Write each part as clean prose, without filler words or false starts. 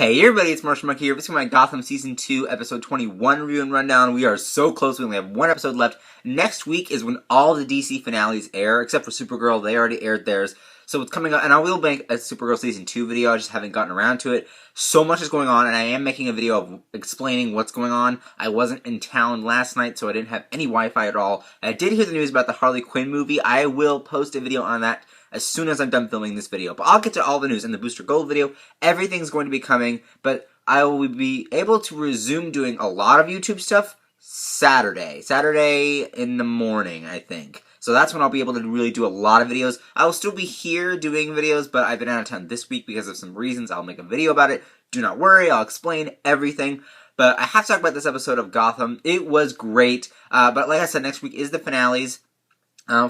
Hey everybody, it's Marshall Monkey here. This is my Gotham Season 2, Episode 21 review and rundown. We are so close, we only have one episode left. Next week is when all the DC finales air, except for Supergirl, they already aired theirs. So it's coming up, and I will make a Supergirl Season 2 video, I just haven't gotten around to it. So much is going on, and I am making a video of explaining what's going on. I wasn't in town last night, so I didn't have any Wi-Fi at all. I did hear the news about the Harley Quinn movie. I will post a video on that as soon as I'm done filming this video. But I'll get to all the news in the Booster Gold video. Everything's going to be coming, but I will be able to resume doing a lot of YouTube stuff Saturday. Saturday in the morning, I think. So that's when I'll be able to really do a lot of videos. I will still be here doing videos, but I've been out of town this week because of some reasons. I'll make a video about it. Do not worry, I'll explain everything. But I have to talk about this episode of Gotham. It was great. But like I said, next week is the finales.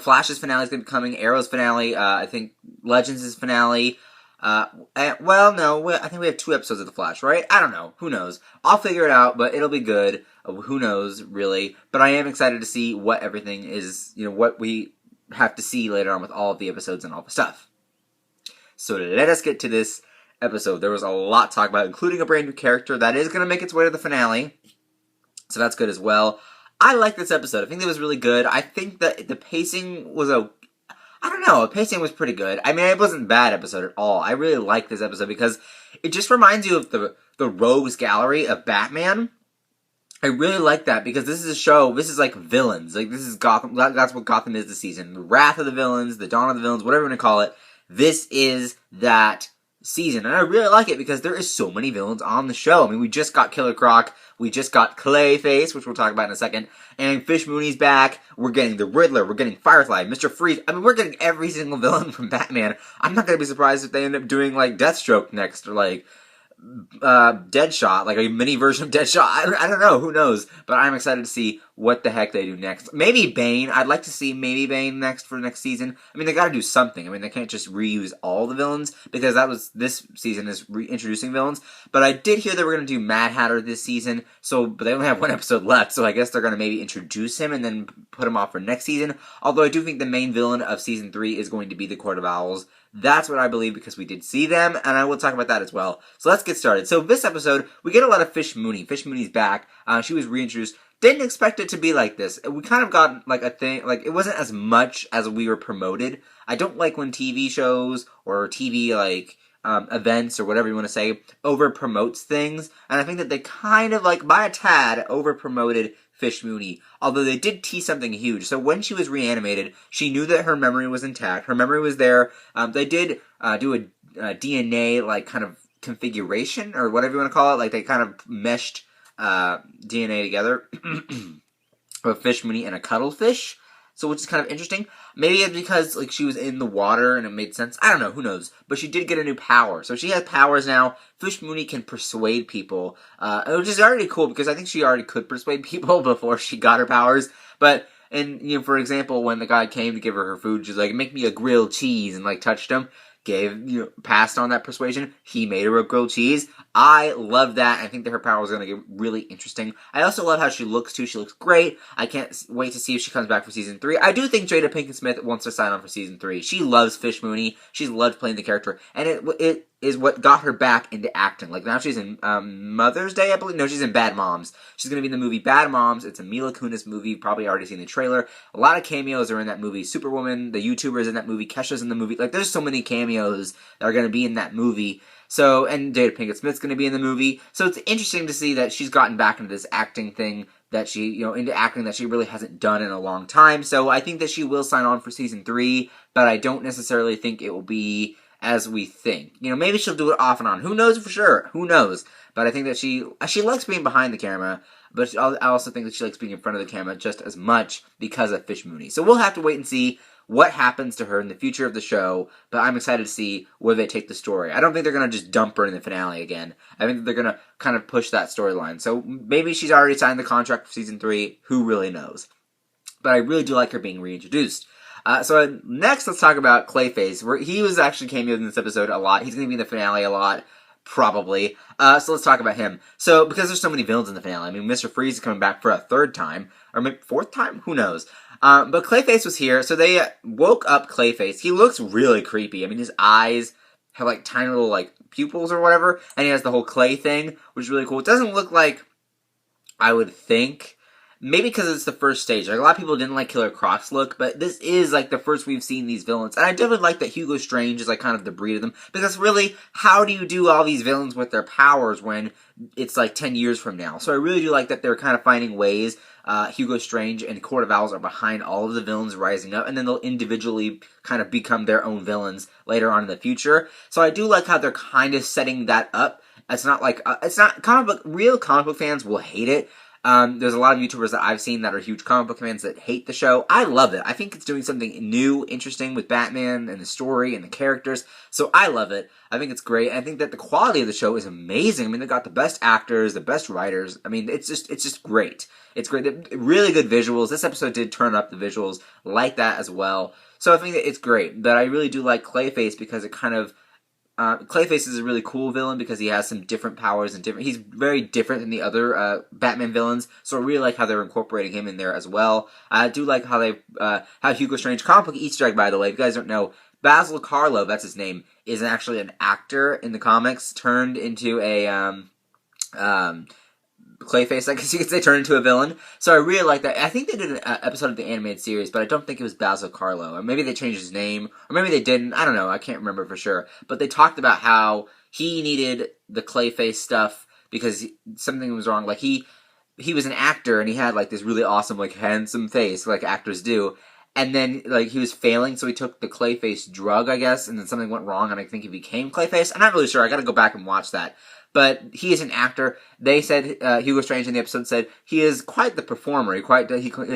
Flash's finale is going to be coming. Arrow's finale. I think Legends' finale. Well, no. I think we have 2 episodes of The Flash, right? I don't know. Who knows? I'll figure it out, but it'll be good. Who knows, really. But I am excited to see what everything is, what we have to see later on with all of the episodes and all the stuff. So let us get to this episode. There was a lot to talk about, including a brand new character that is going to make its way to the finale. So that's good as well. I like this episode. I think it was really good. I think that the pacing was the pacing was pretty good. I mean, it wasn't a bad episode at all. I really like this episode because it just reminds you of the Rogues Gallery of Batman. I really like that because this is a show, this is like villains. Like, this is Gotham, that's what Gotham is this season. The wrath of the villains, the dawn of the villains, whatever you want to call it. This is that season, and I really like it because there is so many villains on the show. I mean, we just got Killer Croc, we just got Clayface, which we'll talk about in a second, and Fish Mooney's back, we're getting the Riddler, we're getting Firefly, Mr. Freeze. I mean, we're getting every single villain from Batman. I'm not gonna be surprised if they end up doing, like, Deathstroke next, or, like, Deadshot, like a mini version of Deadshot. I don't know, who knows, but I'm excited to see what the heck they do next. Maybe Bane. I'd like to see maybe Bane next for next season. I mean, they gotta do something. I mean, they can't just reuse all the villains, because this season is reintroducing villains, but I did hear they were gonna do Mad Hatter this season, but they only have 1 episode left, so I guess they're gonna maybe introduce him and then put him off for next season, although I do think the main villain of season 3 is going to be the Court of Owls. That's what I believe because we did see them, and I will talk about that as well. So let's get started. So this episode, we get a lot of Fish Mooney. Fish Mooney's back. She was reintroduced. Didn't expect it to be like this. We kind of got like a thing, like it wasn't as much as we were promoted. I don't like when TV shows or TV like events or whatever you want to say over promotes things, and I think that they kind of like by a tad over promoted Fish Mooney, although they did tease something huge. So when she was reanimated, she knew that her memory was intact. Her memory was there. They did do a DNA like kind of configuration or whatever you want to call it. Like they kind of meshed DNA together of Fish Mooney and a cuttlefish. So which is kind of interesting. Maybe it's because like she was in the water and it made sense. I don't know, who knows. But she did get a new power. So she has powers now. Fish Mooney can persuade people. Which is already cool because I think she already could persuade people before she got her powers. But, and for example, when the guy came to give her food, she's like, make me a grilled cheese, and like touched him. Passed on that persuasion. He made her a grilled cheese. I love that. I think that her power is going to get really interesting. I also love how she looks, too. She looks great. I can't wait to see if she comes back for Season 3. I do think Jada Pinkett Smith wants to sign on for Season 3. She loves Fish Mooney. She's loved playing the character. And it is what got her back into acting. Like, now she's in Mother's Day, I believe. No, she's in Bad Moms. She's going to be in the movie Bad Moms. It's a Mila Kunis movie. Probably already seen the trailer. A lot of cameos are in that movie. Superwoman, the YouTuber, is in that movie. Kesha's in the movie. Like, there's so many cameos that are going to be in that movie. So, and Jada Pinkett Smith's going to be in the movie. So it's interesting to see that she's gotten back into this acting thing that she, into acting that she really hasn't done in a long time. So I think that she will sign on for Season 3, but I don't necessarily think it will be as we think. Maybe she'll do it off and on. Who knows for sure? Who knows? But I think that she likes being behind the camera, but I also think that she likes being in front of the camera just as much because of Fish Mooney. So we'll have to wait and see what happens to her in the future of the show, but I'm excited to see where they take the story. I don't think they're going to just dump her in the finale again. I think they're going to kind of push that storyline. So maybe she's already signed the contract for Season 3. Who really knows? But I really do like her being reintroduced. So next, let's talk about Clayface. He was actually cameoed in this episode a lot. He's going to be in the finale a lot, probably. So let's talk about him. So, because there's so many villains in the finale, I mean, Mr. Freeze is coming back for a 3rd time, or maybe 4th time? Who knows? But Clayface was here, so they woke up Clayface. He looks really creepy. I mean, his eyes have like tiny little like pupils or whatever, and he has the whole clay thing, which is really cool. It doesn't look like I would think. Maybe because it's the first stage. Like, a lot of people didn't like Killer Croc's look, but this is, like, the first we've seen these villains. And I definitely like that Hugo Strange is, like, kind of the breed of them. Because really, how do you do all these villains with their powers when it's, like, 10 years from now? So I really do like that they're kind of finding ways. Hugo Strange and Court of Owls are behind all of the villains rising up, and then they'll individually kind of become their own villains later on in the future. So I do like how they're kind of setting that up. It's not like, real comic book fans will hate it. There's a lot of YouTubers that I've seen that are huge comic book fans that hate the show. I love it. I think it's doing something new, interesting with Batman and the story and the characters. So I love it. I think it's great. I think that the quality of the show is amazing. I mean, they got the best actors, the best writers. I mean, it's just great. It's great. Really good visuals. This episode did turn up the visuals like that as well. So I think that it's great. But I really do like Clayface because it kind of Clayface is a really cool villain because he has some different powers and he's very different than the other Batman villains, so I really like how they're incorporating him in there as well. I do like how they how Hugo Strange, Comicbook Easter Egg, by the way, if you guys don't know, Basil Karlo, that's his name, is actually an actor in the comics turned into a Clayface, I guess you could say, turned into a villain. So I really like that. I think they did an episode of the animated series, but I don't think it was Basil Karlo. Or maybe they changed his name, or maybe they didn't. I don't know. I can't remember for sure. But they talked about how he needed the Clayface stuff because something was wrong. Like, he was an actor, and he had, like, this really awesome, like, handsome face, like actors do. And then, like, he was failing, so he took the Clayface drug, I guess, and then something went wrong, and I think he became Clayface. I'm not really sure. I gotta go back and watch that. But he is an actor. They said, Hugo Strange in the episode said, he is quite the performer. He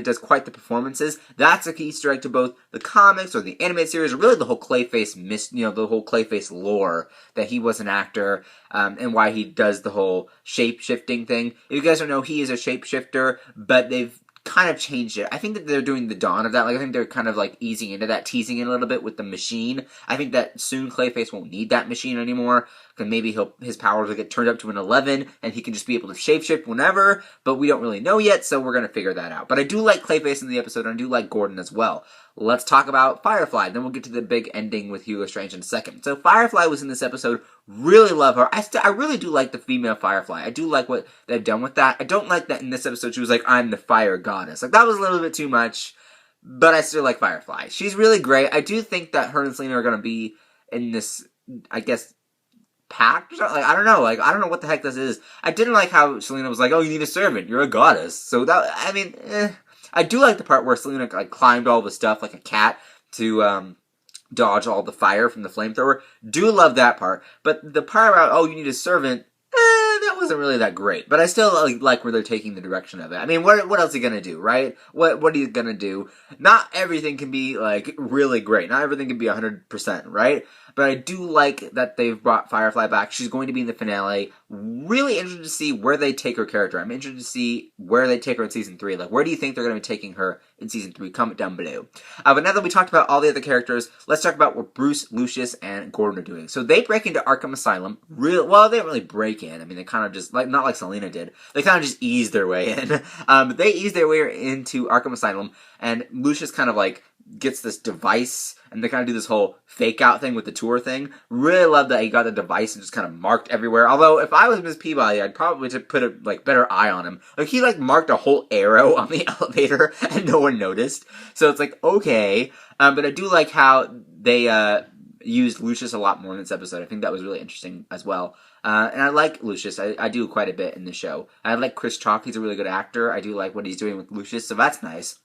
does quite the performances. That's a Easter egg to both the comics or the animated series, or really the whole Clayface the whole Clayface lore, that he was an actor, and why he does the whole shape-shifting thing. If you guys don't know, he is a shapeshifter, but they've kind of changed it. I think that they're doing the dawn of that. Like, I think they're kind of like easing into that, teasing it a little bit with the machine. I think that soon Clayface won't need that machine anymore, because maybe his powers will get turned up to an 11, and he can just be able to shapeshift whenever, but we don't really know yet, so we're going to figure that out. But I do like Clayface in the episode, and I do like Gordon as well. Let's talk about Firefly, then we'll get to the big ending with Hugo Strange in a second. So Firefly was in this episode. Really love her. I really do like the female Firefly. I do like what they've done with that. I don't like that in this episode she was like, I'm the fire goddess. Like, that was a little bit too much, but I still like Firefly. She's really great. I do think that her and Selina are going to be in this, I guess, pact or something. Like, I don't know. Like, I don't know what the heck this is. I didn't like how Selina was like, oh, you need a servant. You're a goddess. So that, I mean, I do like the part where Selina, like, climbed all the stuff like a cat to, dodge all the fire from the flamethrower. Do love that part. But the part about, oh, you need a servant, that wasn't really that great. But I still like where they're taking the direction of it. I mean, what else are you gonna do, right? What are you gonna do? Not everything can be, like, really great. Not everything can be 100%, right? But I do like that they've brought Firefly back. She's going to be in the finale. Really interested to see where they take her character. I'm interested to see where they take her in Season 3. Like, where do you think they're going to be taking her in Season 3? Comment down below. But now that we talked about all the other characters, let's talk about what Bruce, Lucius, and Gordon are doing. So they break into Arkham Asylum. Well, they didn't really break in. I mean, they kind of just, like, not like Selina did. They kind of just eased their way in. But they eased their way into Arkham Asylum, and Lucius kind of, like, gets this device, and they kind of do this whole fake out thing with the tour thing. Really love that he got the device and just kind of marked everywhere. Although, if I was Miss Peabody, I'd probably just put a, like, better eye on him. Like, he, like, marked a whole arrow on the elevator, and no one noticed. So it's like, okay. But I do like how they, used Lucius a lot more in this episode. I think that was really interesting as well. And I like Lucius. I do quite a bit in the show. I like Chris Chalk. He's a really good actor. I do like what he's doing with Lucius, so that's nice.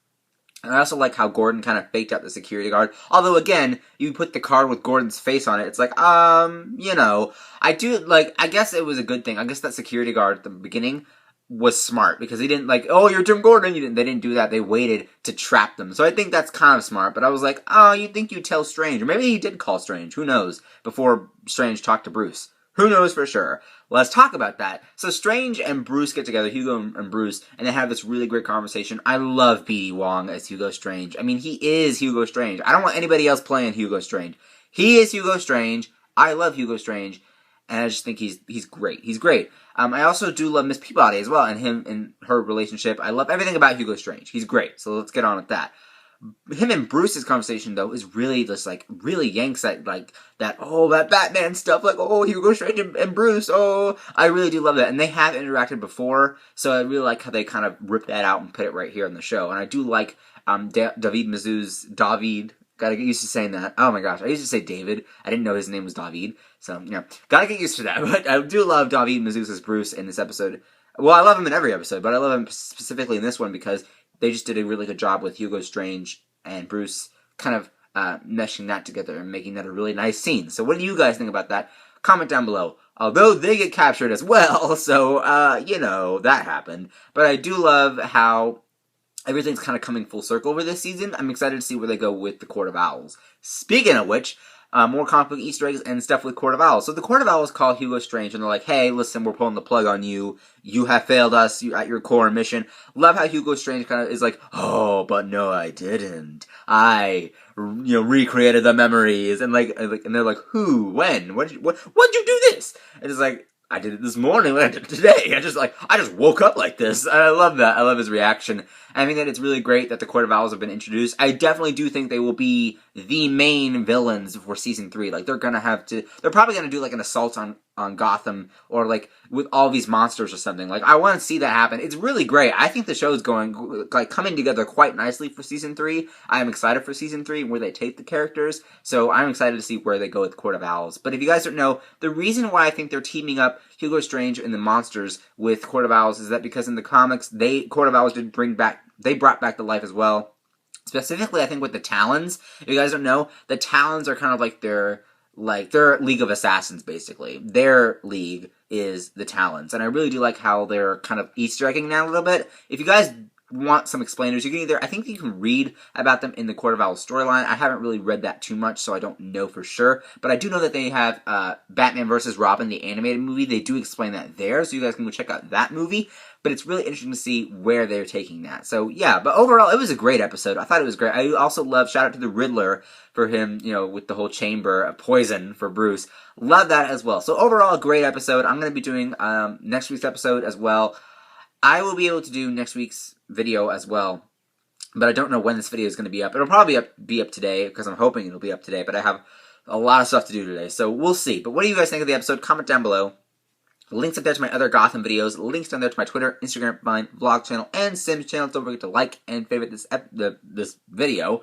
And I also like how Gordon kind of faked out the security guard. Although, again, you put the card with Gordon's face on it, it's like, you know. I do, like, I guess it was a good thing. I guess that security guard at the beginning was smart, because he didn't, like, oh, you're Tim Gordon. They didn't do that. They waited to trap them. So I think that's kind of smart. But I was like, oh, you'd think you'd tell Strange. Or maybe he did call Strange. Who knows? Before Strange talked to Bruce. Who knows for sure? Let's talk about that. So Strange and Bruce get together, Hugo and Bruce, and they have this really great conversation. I love B.D. Wong as Hugo Strange. I mean, he is Hugo Strange. I don't want anybody else playing Hugo Strange. He is Hugo Strange. I love Hugo Strange, and I just think he's great. He's great. I also do love Miss Peabody as well, and him and her relationship. I love everything about Hugo Strange. He's great, so let's get on with that. Him and Bruce's conversation, though, is really just, like, really yanks at, like, that Batman stuff, like, Hugo Strange and Bruce, I really do love that, and they have interacted before, so I really like how they kind of rip that out and put it right here on the show, and I do like, David, gotta get used to saying that, oh my gosh, I used to say David, I didn't know his name was David, so, gotta get used to that, but I do love David Mazouz's Bruce in this episode. Well, I love him in every episode, but I love him specifically in this one because they just did a really good job with Hugo Strange and Bruce kind of meshing that together and making that a really nice scene. So what do you guys think about that? Comment down below. Although they get captured as well, so, that happened. But I do love how everything's kind of coming full circle over this season. I'm excited to see where they go with the Court of Owls. Speaking of which, more comic book Easter eggs and stuff with Court of Owls. So the Court of Owls call Hugo Strange and they're like, hey, listen, we're pulling the plug on you. You have failed us at your core mission. Love how Hugo Strange kind of is like, oh, but no, I didn't. I, recreated the memories. And and they're like, who, when, what'd you do this? And it's like, I did it this morning, I did it today. I just woke up like this. And I love that. I love his reaction. I think that it's really great that the Court of Owls have been introduced. I definitely do think they will be the main villains for season 3. Like, they're probably gonna do like an assault on Gotham, or like with all these monsters or something. Like, I want to see that happen. It's really great. I think the show is coming together quite nicely for season 3. I am excited for season 3 where they take the characters. So I'm excited to see where they go with Court of Owls. But if you guys don't know, the reason why I think they're teaming up Hugo Strange and the monsters with Court of Owls is that because in the comics, Court of Owls they brought back to life as well. Specifically, I think with the Talons. If you guys don't know, the Talons are kind of like their League of Assassins, basically. Their league is the Talons. And I really do like how they're kind of Easter egging now a little bit. If you guys want some explainers, you can I think you can read about them in the Court of Owls storyline. I haven't really read that too much, so I don't know for sure. But I do know that they have Batman vs. Robin, the animated movie. They do explain that there, so you guys can go check out that movie. But it's really interesting to see where they're taking that. So, yeah, but overall, it was a great episode. I thought it was great. I also love, shout out to the Riddler for him, with the whole chamber of poison for Bruce. Love that as well. So, overall, a great episode. I'm going to be doing next week's episode as well. I will be able to do next week's video as well, but I don't know when this video is going to be up. It'll probably be up today, because I'm hoping it'll be up today, but I have a lot of stuff to do today, so we'll see. But what do you guys think of the episode? Comment down below. Links up there to my other Gotham videos. Links down there to my Twitter, Instagram, Vine, vlog channel, and Sims channel. Don't forget to like and favorite this video.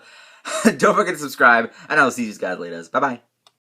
Don't forget to subscribe, and I will see you guys later. Bye-bye.